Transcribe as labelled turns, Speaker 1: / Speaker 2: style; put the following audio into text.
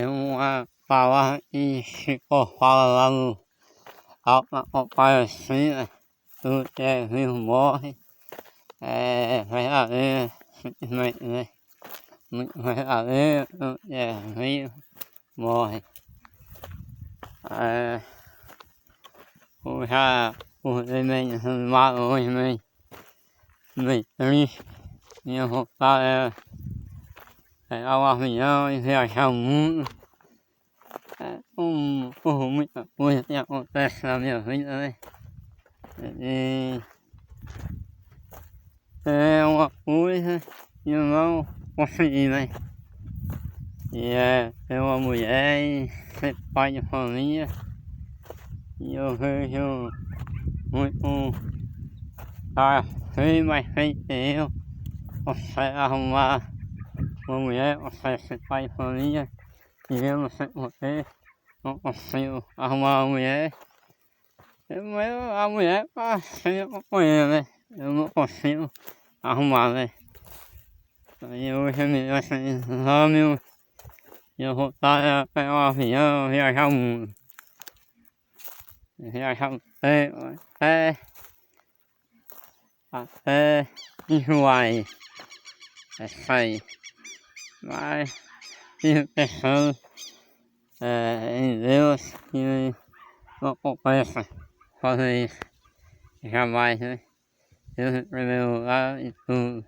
Speaker 1: uma palavra e ficou falando ao parecer tudo que é vivo morre, é verdadeiro, simplesmente, né? Muito verdadeiro, tudo que é vivo morre. Os elementos animais hoje meio triste, minha vontade era pegar um avião e viajar o mundo. Por muita coisa que acontece na minha vida, né? E é uma coisa que eu não consegui, né? E é ter uma mulher e ser pai de família. E eu vejo muito cara feio, mais feio que eu consegue arrumar uma mulher, consegue ser pai de família. E eu não sei porquê, não consigo arrumar uma mulher. A mulher para ser companheira, né? Eu não consigo arrumar, né? Aí hoje eu me dou esse exame e eu vou estar pegar um avião, viajar o mundo. Viajar o tempo, até enjoar aí. É isso aí. Mas fico pensando em Deus que não compensa fazer isso. Jamais, né? Deus em primeiro lugar e tudo.